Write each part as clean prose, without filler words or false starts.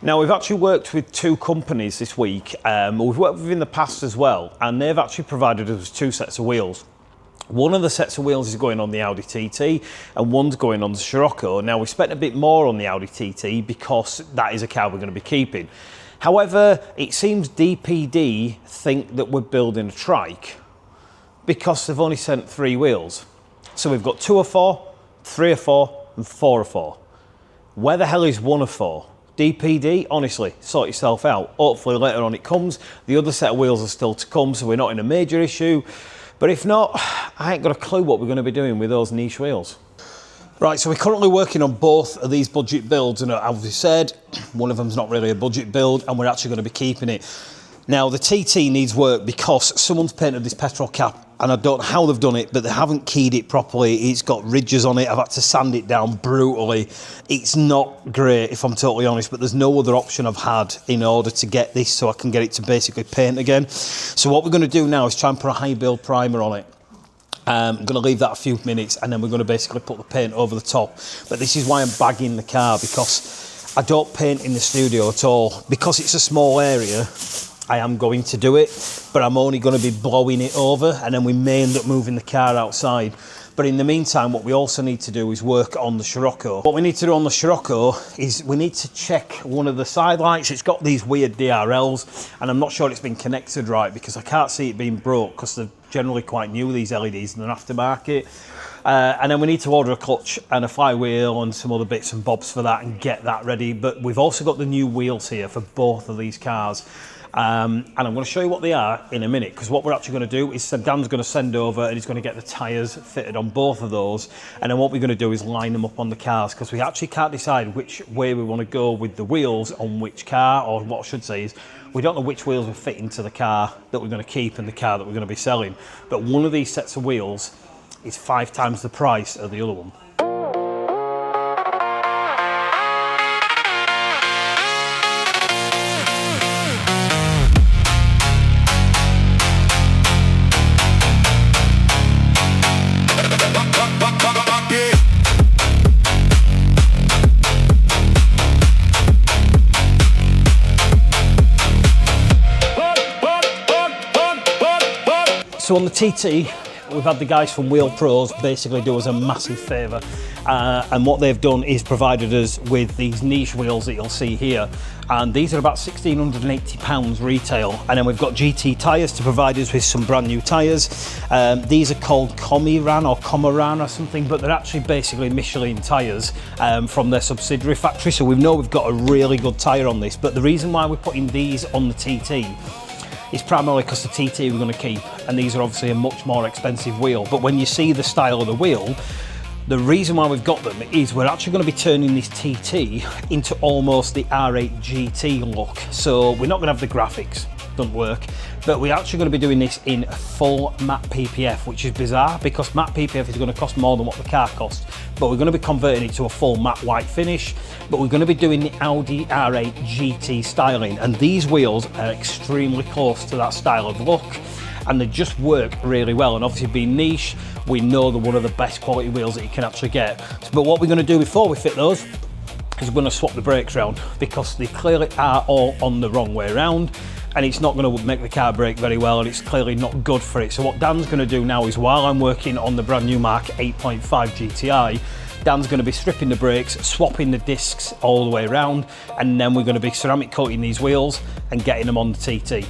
Now, we've actually worked with two companies this week. We've worked with in the past as well, and they've actually provided us with two sets of wheels. One of the sets of wheels is going on the Audi TT and one's going on the Scirocco. Now, we spent a bit more on the Audi TT because that is a car we're going to be keeping. However, it seems DPD think that we're building a trike because they've only sent 3 wheels. So we've got 2 of 4, 3 of 4 and 4 of 4. Where the hell is 1 of 4? DPD, honestly, sort yourself out. Hopefully later on it comes. The other set of wheels are still to come, so we're not in a major issue. But if not, I ain't got a clue what we're going to be doing with those niche wheels. Right, so we're currently working on both of these budget builds, and as we said, one of them's not really a budget build, and we're actually going to be keeping it. Now, the TT needs work because someone's painted this petrol cap, and I don't know how they've done it, but they haven't keyed it properly. It's got ridges on it. I've had to sand it down brutally. It's not great, if I'm totally honest, but there's no other option I've had in order to get this so I can get it to basically paint again. So what we're going to do now is try and put a high build primer on it. I'm going to leave that a few minutes, and then we're going to basically put the paint over the top. But this is why I'm bagging the car, because I don't paint in the studio at all. Because it's a small area, I am going to do it, but I'm only going to be blowing it over, and then we may end up moving the car outside. But in the meantime, what we also need to do is work on the Scirocco. What we need to do on the Scirocco is we need to check one of the side lights. It's got these weird DRLs, and I'm not sure it's been connected right because I can't see it being broke because they're generally quite new, these LEDs, and they're aftermarket. And then we need to order a clutch and a flywheel and some other bits and bobs for that and get that ready. But we've also got the new wheels here for both of these cars. And I'm going to show you what they are in a minute, because what we're actually going to do is Dan's going to send over and he's going to get the tyres fitted on both of those, and then what we're going to do is line them up on the cars, because we actually can't decide which way we want to go with the wheels on which car, or what I should say is we don't know which wheels will fit into the car that we're going to keep and the car that we're going to be selling. But one of these sets of wheels is 5 times the price of the other one. So on the TT, we've had the guys from Wheel Pros basically do us a massive favour, and what they've done is provided us with these niche wheels that you'll see here, and these are about £1,680 retail, and then we've got GT tyres to provide us with some brand new tyres. These are called Comiran or something, but they're actually basically Michelin tyres from their subsidiary factory, so we know we've got a really good tyre on this. But the reason why we're putting these on the TT is primarily because the TT we're going to keep, and these are obviously a much more expensive wheel. But when you see the style of the wheel, the reason why we've got them is we're actually going to be turning this TT into almost the R8 GT look. So we're not going to have the graphics, doesn't work, but we're actually going to be doing this in full matte PPF, which is bizarre because matte PPF is going to cost more than what the car costs, but we're going to be converting it to a full matte white finish. But we're going to be doing the Audi R8 GT styling, and these wheels are extremely close to that style of look, and they just work really well. And obviously being niche, we know they're one of the best quality wheels that you can actually get. But what we're going to do before we fit those is we're going to swap the brakes around, because they clearly are all on the wrong way around, and it's not going to make the car brake very well, and it's clearly not good for it. So what Dan's going to do now is, while I'm working on the brand new Mark 8.5 GTI, Dan's going to be stripping the brakes, swapping the discs all the way around, and then we're going to be ceramic coating these wheels and getting them on the TT.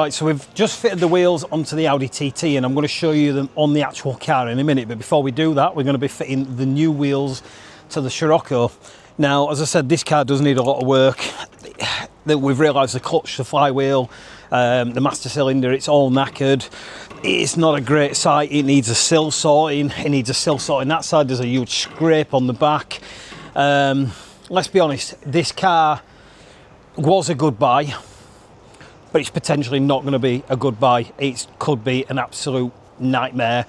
Right, so we've just fitted the wheels onto the Audi TT, and I'm going to show you them on the actual car in a minute. But before we do that, we're going to be fitting the new wheels to the Scirocco. Now, as I said, this car does need a lot of work. We've realised the clutch, the flywheel, the master cylinder, it's all knackered. It's not a great sight. It needs a sill sorting. It needs a sill sorting that side. There's a huge scrape on the back. Let's be honest, this car was a good buy, but it's potentially not going to be a good buy. It could be an absolute nightmare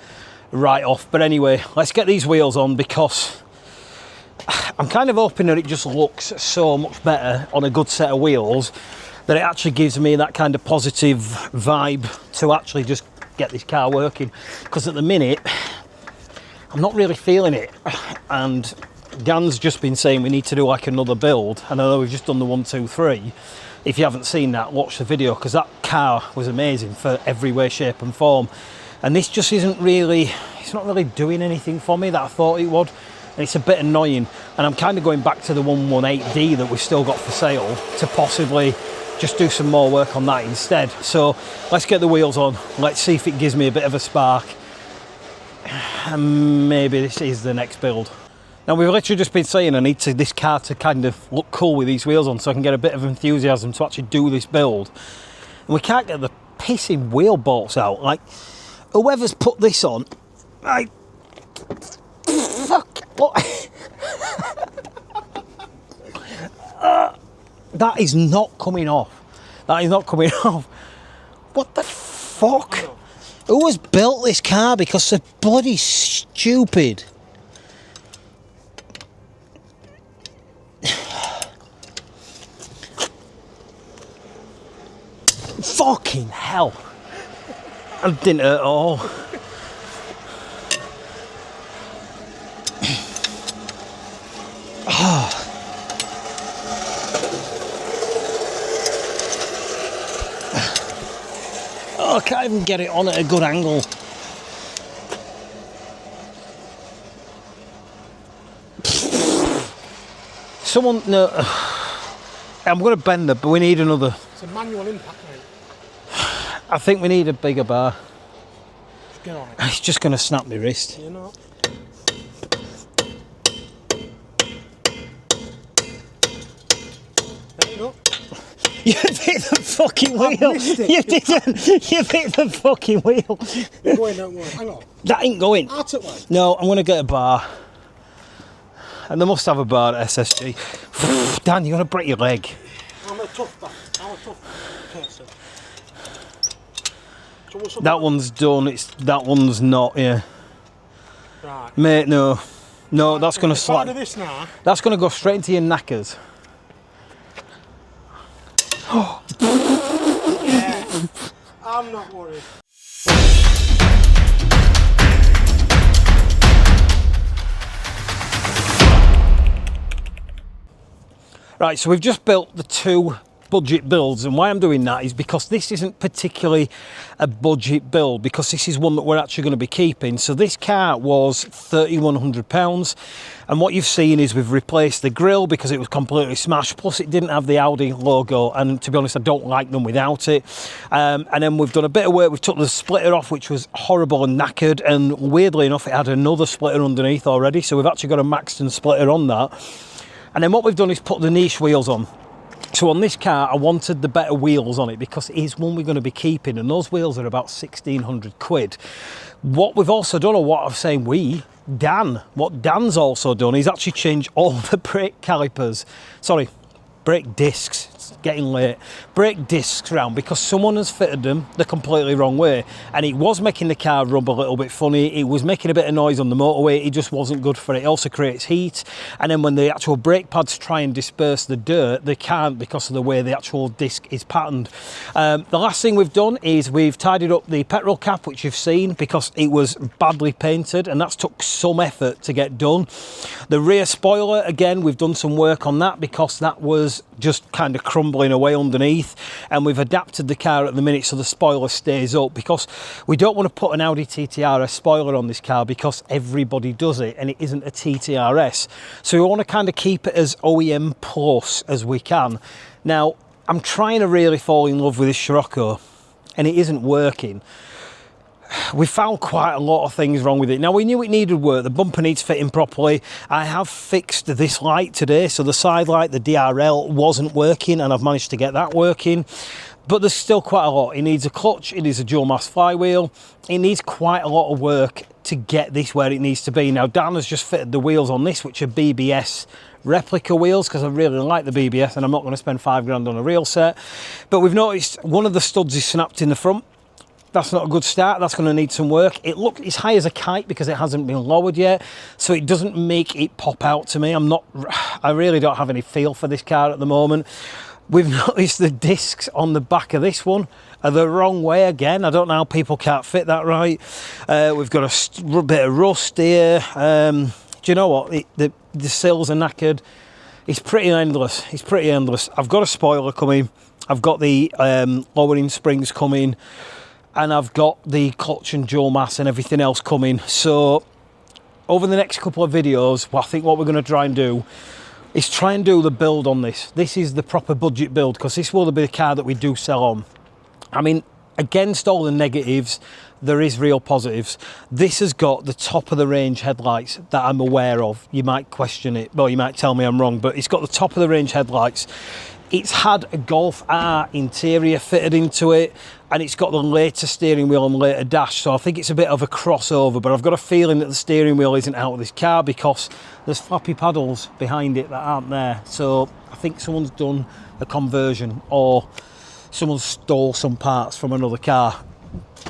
right off. But anyway, let's get these wheels on, because I'm kind of hoping that it just looks so much better on a good set of wheels that it actually gives me that kind of positive vibe to actually just get this car working. Because at the minute, I'm not really feeling it. And Dan's just been saying we need to do like another build. And I know we've just done the 1, 2, 3. If you haven't seen that, watch the video, because that car was amazing for every way, shape and form. And this just isn't really, it's not really doing anything for me that I thought it would. And it's a bit annoying. And I'm kind of going back to the 118D that we've still got for sale to possibly just do some more work on that instead. So let's get the wheels on. Let's see if it gives me a bit of a spark. And maybe this is the next build. Now we've literally just been saying I need this car to kind of look cool with these wheels on so I can get a bit of enthusiasm to actually do this build. And we can't get the pissing wheel bolts out. Like, whoever's put this on, like, fuck, what? That is not coming off. That is not coming off. What the fuck? Who has built this car? Because they're bloody stupid. Fucking hell. I didn't hurt at all. Oh. I can't even get it on at a good angle. Someone, no. I'm going to bend it, but we need another. It's a manual impact, mate. I think we need a bigger bar. Just get on it. It's just going to snap my wrist. You know. There you go. You hit the fucking wheel. You didn't. You hit the fucking wheel. You're going, don't worry. Hang on. That ain't going. Out it way. No, I'm going to get a bar. And they must have a bar at SSG. Dan, you're going to break your leg. I'm a tough man. I'm a tough person. So that one's done. That one's not. Yeah. Right. Mate, no. No, right, that's going to slap. This now. That's going to go straight into your knackers. Yeah. I'm not worried. Right, so we've just built the 2 budget builds, and why I'm doing that is because this isn't particularly a budget build, because this is one that we're actually going to be keeping. So this car was £3,100, and what you've seen is we've replaced the grille because it was completely smashed, plus it didn't have the Audi logo, and to be honest I don't like them without it. And then we've done a bit of work. We've took the splitter off, which was horrible and knackered, and weirdly enough it had another splitter underneath already, so we've actually got a Maxton splitter on that. And then what we've done is put the niche wheels on. So on this car, I wanted the better wheels on it because it is one we're going to be keeping, and those wheels are about 1,600 quid. What we've also done, or what I'm saying what Dan's also done, is actually changed all the brake calipers. Sorry, brake discs. It's getting late. Brake discs round because someone has fitted them the completely wrong way, and it was making the car rub a little bit funny. It was making a bit of noise on the motorway. It just wasn't good for it. It also creates heat, and then when the actual brake pads try and disperse the dirt, they can't because of the way the actual disc is patterned. The last thing we've done is we've tidied up the petrol cap, which you've seen, because it was badly painted, and that's took some effort to get done. The rear spoiler, again, we've done some work on that because that was just kind of crumbling away underneath, and we've adapted the car at the minute so the spoiler stays up, because we don't want to put an Audi TTRS spoiler on this car because everybody does it and it isn't a TTRS, so we want to kind of keep it as OEM plus as we can. Now I'm trying to really fall in love with this Scirocco and it isn't working. We found quite a lot of things wrong with it. Now, we knew it needed work. The bumper needs fitting properly. I have fixed this light today, so the side light, the DRL, wasn't working, and I've managed to get that working. But there's still quite a lot. It needs a clutch, it needs a dual mass flywheel. It needs quite a lot of work to get this where it needs to be. Now, Dan has just fitted the wheels on this, which are BBS replica wheels, because I really like the BBS, and I'm not going to spend £5 grand on a real set. But we've noticed one of the studs is snapped in the front. That's not a good start. That's going to need some work. It's high as a kite because it hasn't been lowered yet, so it doesn't make it pop out to me. I really don't have any feel for this car at the moment. We've noticed the discs on the back of this one are the wrong way again. I don't know how people can't fit that right. We've got a bit of rust here. Do you know what? The sills are knackered. It's pretty endless. It's pretty endless. I've got a spoiler coming. I've got the lowering springs coming, and I've got the clutch and dual mass and everything else coming. So over the next couple of videos, I think what we're going to try and do is try and do the build on this. This is the proper budget build, because this will be the car that we do sell on. I mean, against all the negatives, there is real positives. This has got the top of the range headlights that I'm aware of. You might question it, well, you might tell me I'm wrong, but it's got the top of the range headlights. It's had a Golf R interior fitted into it, and it's got the later steering wheel and later dash, so I think it's a bit of a crossover, but I've got a feeling that the steering wheel isn't out of this car because there's flappy paddles behind it that aren't there. So I think someone's done a conversion, or someone stole some parts from another car.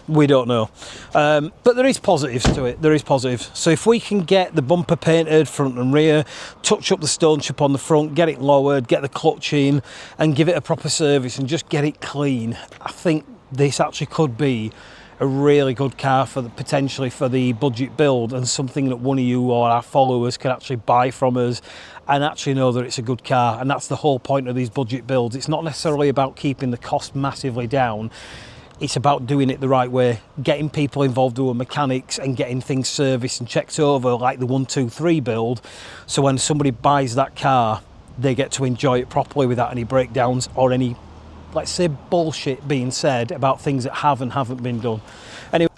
We don't know, but there is positives to it. There is positives. So if we can get the bumper painted front and rear, touch up the stone chip on the front, get it lowered, get the clutch in, and give it a proper service and just get it clean, I think this actually could be a really good car for potentially for the budget build, and something that one of you or our followers can actually buy from us and actually know that it's a good car. And that's the whole point of these budget builds. It's not necessarily about keeping the cost massively down. It's about doing it the right way, getting people involved who are mechanics and getting things serviced and checked over, like the 1, 2, 3 build. So when somebody buys that car, they get to enjoy it properly without any breakdowns or any, let's say, bullshit being said about things that have and haven't been done. Anyway,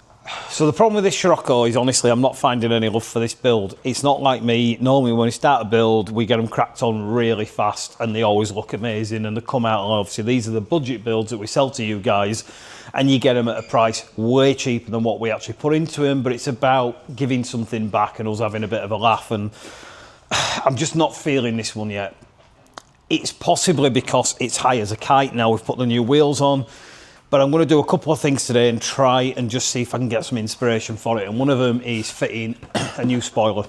so the problem with this Scirocco is, honestly, I'm not finding any love for this build. It's not like me. Normally when we start a build, we get them cracked on really fast and they always look amazing and they come out, and obviously these are the budget builds that we sell to you guys, and you get them at a price way cheaper than what we actually put into them. But it's about giving something back and us having a bit of a laugh, and I'm just not feeling this one yet. It's possibly because it's high as a kite now. We've put the new wheels on, but I'm going to do a couple of things today and try and just see if I can get some inspiration for it. And one of them is fitting a new spoiler,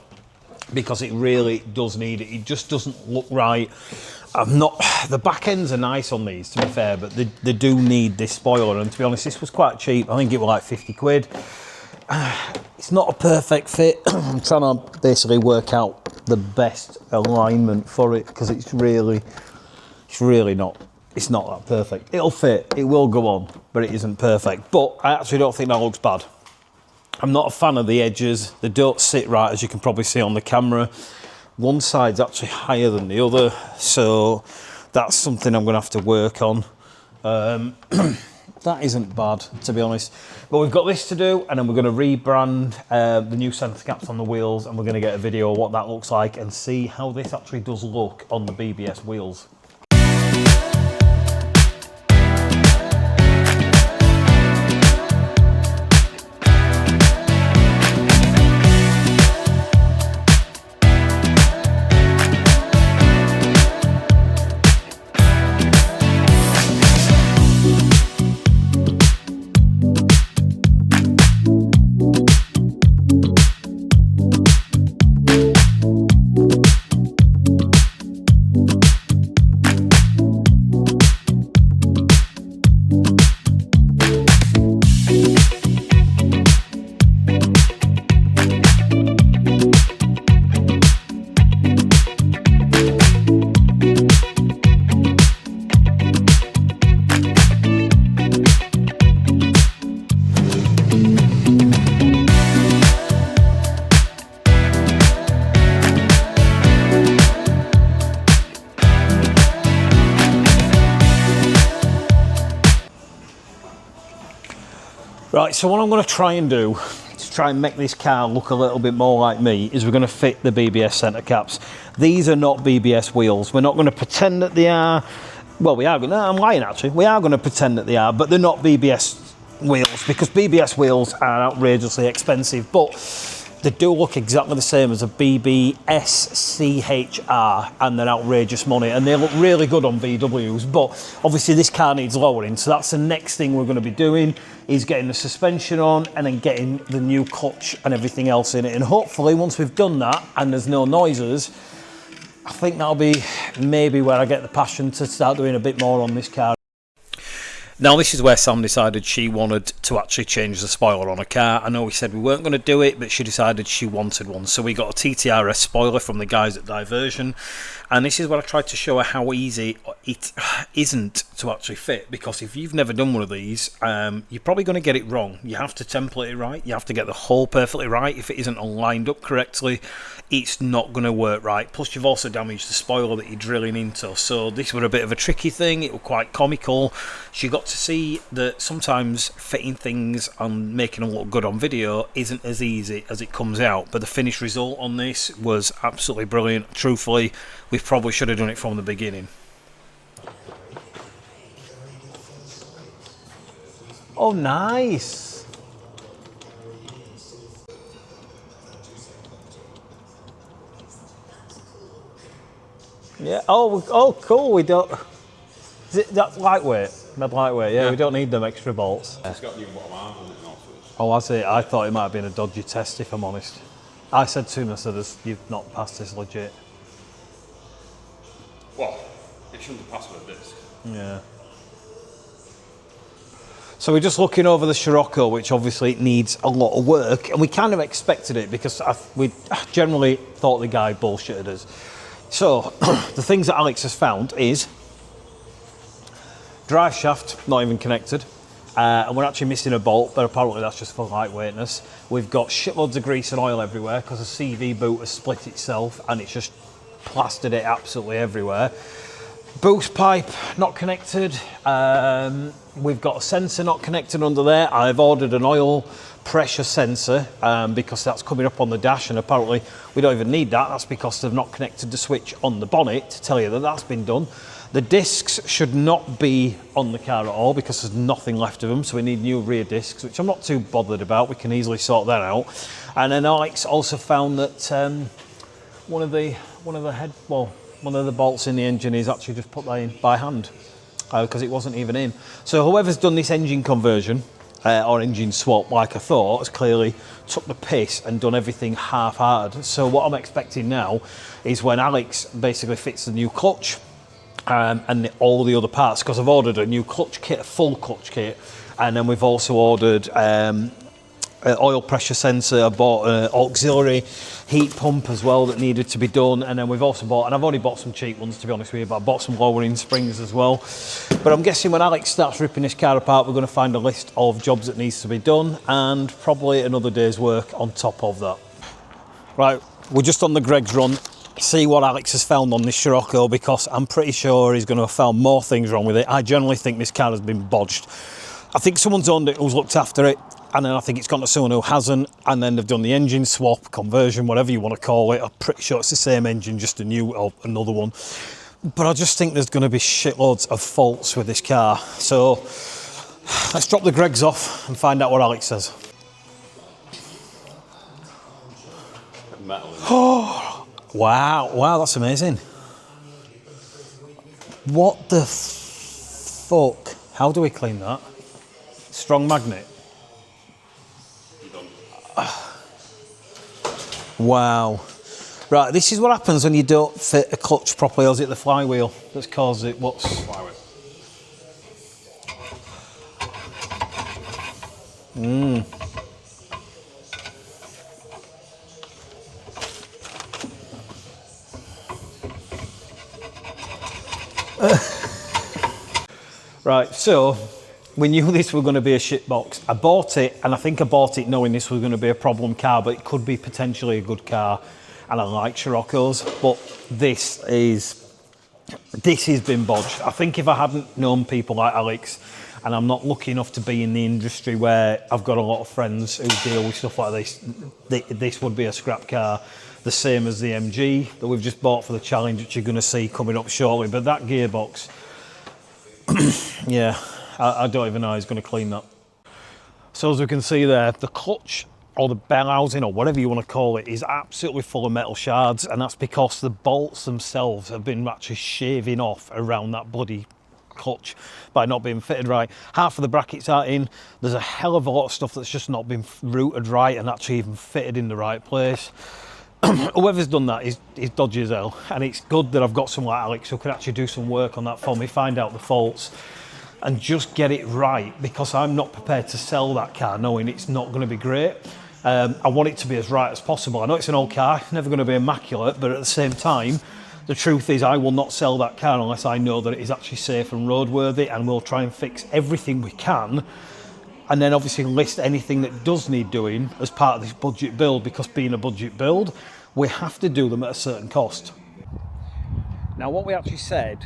because it really does need it. It just doesn't look right. The back ends are nice on these, to be fair, but they do need this spoiler. And to be honest, this was quite cheap. I think it was like 50 quid. It's not a perfect fit. I'm trying to basically work out the best alignment for it, because it's really not. It's not that perfect. It'll fit. It will go on, but it isn't perfect. But I actually don't think that looks bad. I'm not a fan of the edges. They don't sit right, as you can probably see on the camera. One side's actually higher than the other, so that's something I'm going to have to work on. That isn't bad, to be honest. But we've got this to do, and then we're going to rebrand the new centre caps on the wheels, and we're going to get a video of what that looks like and see how this actually does look on the BBS wheels. Right, so what I'm going to try and do to try and make this car look a little bit more like me is we're going to fit the BBS centre caps. These are not BBS wheels. We're not going to pretend that they are. Well, we are going to, I'm lying actually. We are going to pretend that they are, but they're not BBS wheels, because BBS wheels are outrageously expensive. But They do look exactly the same as a BBS and they're outrageous money, and they look really good on VWs, but obviously this car needs lowering, so that's the next thing we're going to be doing, is getting the suspension on and then getting the new clutch and everything else in it. And hopefully once we've done that and there's no noises, I think that'll be maybe where I get the passion to start doing a bit more on this car. Now this is where Sam decided she wanted to actually change the spoiler on a car. I know we said we weren't going to do it, but she decided she wanted one. So we got a TTRS spoiler from the guys at Diversion. And this is where I tried to show her how easy it isn't to actually fit. Because if you've never done one of these, you're probably going to get it wrong. You have to template it right. You have to get the hole perfectly right. If it isn't lined up correctly, it's not going to work right. Plus you've also damaged the spoiler that you're drilling into. So this was a bit of a tricky thing. It was quite comical. She got to see that sometimes fitting things and making them look good on video isn't as easy as it comes out. But the finished result on this was absolutely brilliant. Truthfully, we probably should have done it from the beginning. Oh, nice. Yeah. Oh, cool. We don't. Is it that's lightweight? Made lightweight. Yeah, we don't need them extra bolts. It's got new bottom arms on it now. Oh, I see. I thought it might have been a dodgy test, if I'm honest. I said to him, I said, "You've not passed this legit." Well, it shouldn't have passed with a disc. Yeah. So we're just looking over the Scirocco, which obviously needs a lot of work, and we kind of expected it because we generally thought the guy bullshitted us. So the things that Alex has found is drive shaft not even connected, and we're actually missing a bolt, but apparently that's just for lightweightness. We've got shitloads of grease and oil everywhere because the CV boot has split itself and it's just plastered it absolutely everywhere. Boost pipe not connected. We've got a sensor not connected under there. I've ordered an oil pressure sensor because that's coming up on the dash, and apparently we don't even need that. That's because they've not connected the switch on the bonnet to tell you that that's been done. The discs should not be on the car at all because there's nothing left of them, so we need new rear discs, which I'm not too bothered about. We can easily sort that out. And then Alex also found that one of the bolts in the engine is actually just put that in by hand because it wasn't even in. So whoever's done this engine conversion or engine swap, like I thought, has clearly took the piss and done everything half-hearted. So what I'm expecting now is when Alex basically fits the new clutch and all the other parts, because I've ordered a new clutch kit, a full clutch kit, and then we've also ordered oil pressure sensor. I bought an auxiliary heat pump as well that needed to be done, and then we've also bought, and I've only bought some cheap ones to be honest with you, but I bought some lowering springs as well. But I'm guessing when Alex starts ripping this car apart, we're going to find a list of jobs that needs to be done and probably another day's work on top of that. Right, we're just on the Greg's run, see what Alex has found on this Scirocco, because I'm pretty sure he's going to have found more things wrong with it. I generally think this car has been bodged. I think someone's owned it who's looked after it, and then I think it's gone to someone who hasn't, and then they've done the engine swap, conversion, whatever you want to call it. I'm pretty sure it's the same engine, just a new or another one. But I just think there's going to be shitloads of faults with this car. So let's drop the Gregs off and find out what Alex says. Metal. Oh, wow, that's amazing. What the fuck? How do we clean that? Strong magnet. Wow. Right, this is what happens when you don't fit a clutch properly, or is it the flywheel that's caused it? What's... Flywheel. Right, so we knew this was going to be a shit box. I bought it, and I think I bought it knowing this was going to be a problem car, but it could be potentially a good car, and I like Sciroccos, but this has been bodged. I think if I hadn't known people like Alex, and I'm not lucky enough to be in the industry where I've got a lot of friends who deal with stuff like this, this would be a scrap car, the same as the MG that we've just bought for the challenge, which you're going to see coming up shortly. But that gearbox, yeah, I don't even know how he's going to clean that. So as we can see there, the clutch or the bell housing, or whatever you want to call it, is absolutely full of metal shards, and that's because the bolts themselves have been actually shaving off around that bloody clutch by not being fitted right. Half of the brackets aren't in. There's a hell of a lot of stuff that's just not been routed right and actually even fitted in the right place. Whoever's done that is dodgy as hell, and it's good that I've got someone like Alex who can actually do some work on that for me, find out the faults and just get it right, because I'm not prepared to sell that car knowing it's not going to be great. I want it to be as right as possible. I know it's an old car, never going to be immaculate, but at the same time, the truth is I will not sell that car unless I know that it is actually safe and roadworthy, and we'll try and fix everything we can, and then obviously list anything that does need doing as part of this budget build, because being a budget build, we have to do them at a certain cost. Now, what we actually said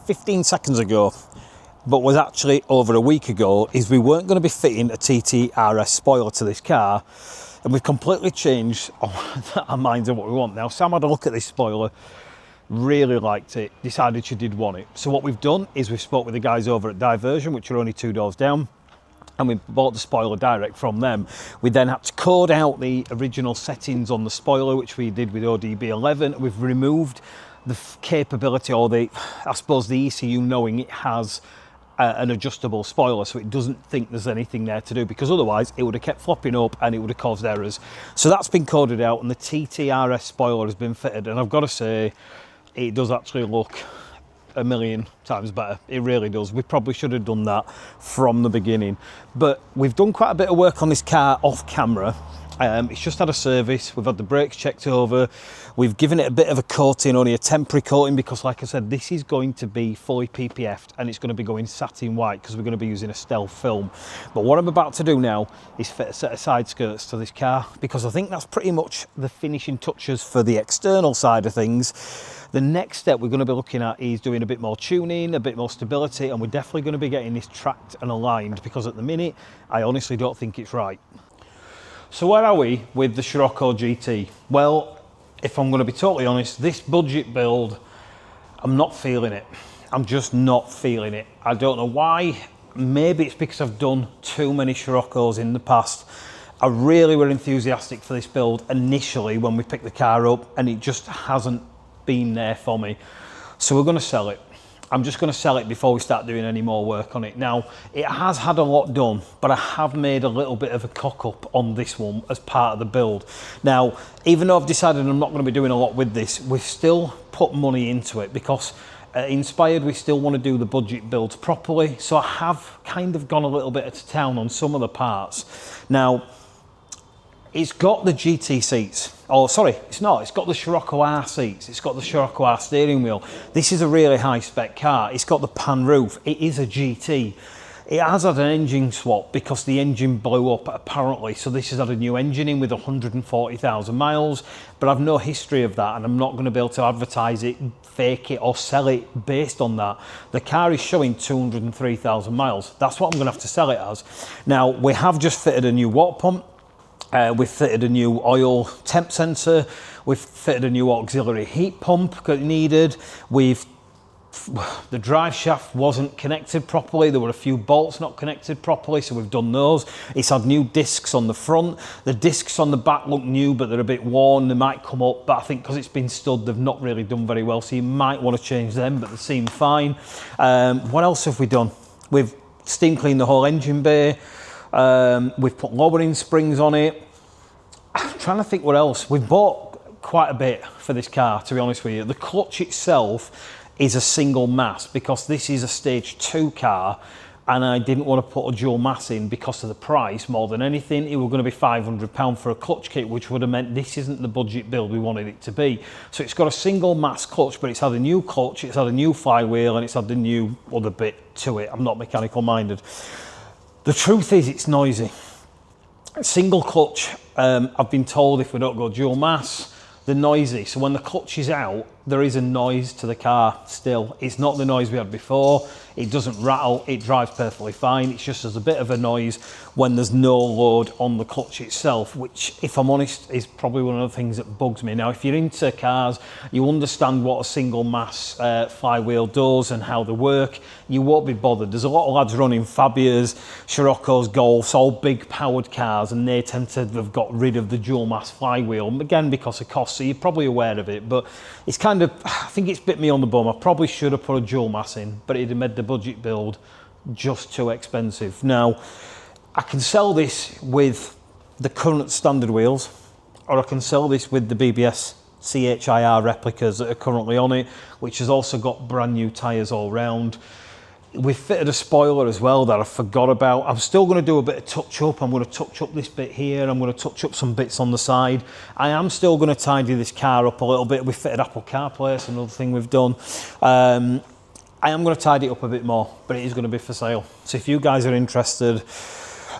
15 seconds ago, but was actually over a week ago, is we weren't going to be fitting a TT RS spoiler to this car, and we've completely changed our minds on what we want. Now, Sam had a look at this spoiler, really liked it, decided she did want it. So what we've done is we've spoke with the guys over at Diversion, which are only 2 doors down, and we bought the spoiler direct from them. We then had to code out the original settings on the spoiler, which we did with ODB11. We've removed the capability, or I suppose the ECU knowing it has an adjustable spoiler, so it doesn't think there's anything there to do, because otherwise it would have kept flopping up and it would have caused errors. So that's been coded out, and the TT RS spoiler has been fitted, and I've got to say it does actually look a million times better. It really does. We probably should have done that from the beginning, but we've done quite a bit of work on this car off camera. It's just had a service, we've had the brakes checked over, we've given it a bit of a coating, only a temporary coating, because like I said, this is going to be fully PPF'd and it's going to be going satin white because we're going to be using a stealth film. But what I'm about to do now is fit a set of side skirts to this car, because I think that's pretty much the finishing touches for the external side of things. The next step we're going to be looking at is doing a bit more tuning, a bit more stability, and we're definitely going to be getting this tracked and aligned, because at the minute I honestly don't think it's right. So where are we with the Scirocco GT? Well, if I'm going to be totally honest, this budget build, I'm not feeling it. I'm just not feeling it. I don't know why. Maybe it's because I've done too many Sciroccos in the past. I really were enthusiastic for this build initially when we picked the car up, and it just hasn't been there for me. So we're going to sell it. I'm just going to sell it before we start doing any more work on it. Now, it has had a lot done, but I have made a little bit of a cock up on this one as part of the build. Now, even though I've decided I'm not going to be doing a lot with this, we've still put money into it, because Inspired, we still want to do the budget builds properly. So I have kind of gone a little bit to town on some of the parts. Now, it's got the GT seats. Oh, sorry, it's not. It's got the Scirocco R seats. It's got the Scirocco R steering wheel. This is a really high spec car. It's got the pan roof. It is a GT. It has had an engine swap because the engine blew up apparently. So this has had a new engine in with 140,000 miles, but I've no history of that, and I'm not going to be able to advertise it, fake it or sell it based on that. The car is showing 203,000 miles. That's what I'm going to have to sell it as. Now, we have just fitted a new water pump. We've fitted a new oil temp sensor. We've fitted a new auxiliary heat pump that needed. The drive shaft wasn't connected properly. There were a few bolts not connected properly, so we've done those. It's had new discs on the front. The discs on the back look new, but they're a bit worn. They might come up, but I think because it's been stud, they've not really done very well, so you might want to change them, but they seem fine. What else have we done? We've steam cleaned the whole engine bay. We've put lowering springs on it. I'm trying to think what else. We've bought quite a bit for this car, to be honest with you. The clutch itself is a single mass, because this is a stage 2 car, and I didn't want to put a dual mass in because of the price more than anything. It was going to be £500 for a clutch kit, which would have meant this isn't the budget build we wanted it to be. So it's got a single mass clutch, but it's had a new clutch, it's had a new flywheel, and it's had the new other bit to it. I'm not mechanical minded. The truth is, it's noisy. Single clutch, I've been told if we don't go dual mass, they're noisy. So when the clutch is out, there is a noise to the car still. It's not the noise we had before. It doesn't rattle, it drives perfectly fine. It's just there's a bit of a noise when there's no load on the clutch itself, which, if I'm honest, is probably one of the things that bugs me. Now, if you're into cars, you understand what a single mass flywheel does and how they work, you won't be bothered. There's a lot of lads running Fabias, Sciroccos, Golfs, all big powered cars, and they tend to have got rid of the dual mass flywheel, again, because of cost, so you're probably aware of it, but it's kind of, I think it's bit me on the bum. I probably should have put a dual mass in, but it'd have made the budget build just too expensive. Now, I can sell this with the current standard wheels, or I can sell this with the BBS CHIR replicas that are currently on it, which has also got brand new tyres all round. We fitted a spoiler as well that I forgot about. I'm still going to do a bit of touch up. I'm going to touch up this bit here. I'm going to touch up some bits on the side. I am still going to tidy this car up a little bit. We fitted Apple CarPlay, it's another thing we've done. I am going to tidy it up a bit more, but it is going to be for sale. So if you guys are interested,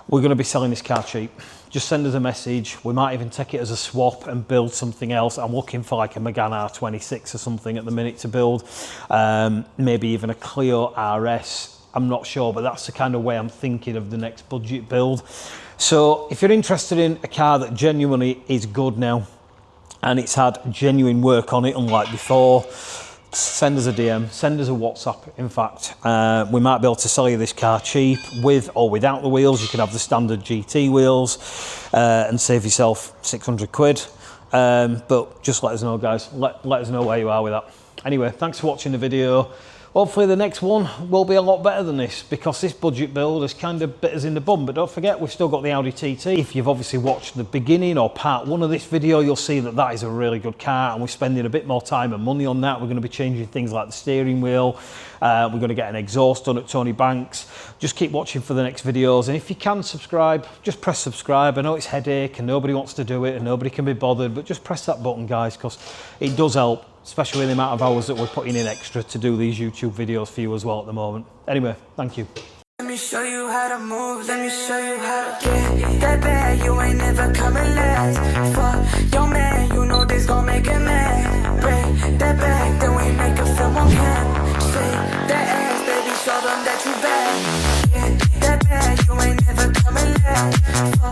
we're going to be selling this car cheap. Just send us a message. We might even take it as a swap and build something else. I'm looking for like a Megane R26 or something at the minute to build. Maybe even a Clio RS. I'm not sure, but that's the kind of way I'm thinking of the next budget build. So if you're interested in a car that genuinely is good now, and it's had genuine work on it, unlike before, send us a DM, send us a WhatsApp. In fact, we might be able to sell you this car cheap with or without the wheels. You can have the standard GT wheels and save yourself 600 quid. But just let us know, guys. Let us know where you are with that. Anyway, thanks for watching the video. Hopefully the next one will be a lot better than this, because this budget build has kind of bit us in the bum. But don't forget, we've still got the Audi TT. If you've obviously watched the beginning or part one of this video, you'll see that that is a really good car, and we're spending a bit more time and money on that. We're going to be changing things like the steering wheel. We're going to get an exhaust done at Tony Banks. Just keep watching for the next videos, and if you can subscribe, just press subscribe. I know it's headache and nobody wants to do it and nobody can be bothered, but just press that button, guys, because it does help, especially the amount of hours that we're putting in extra to do these YouTube videos for you as well at the moment. Anyway, thank you. Let me show you how to move, let me show you how to get that bad, you ain't never coming last. Fuck your man, you know this gon' make him mad. Break that back, then we make a film on cam. Shake that ass, baby, show them that you bad. Get that bad, you ain't never coming last. Fuck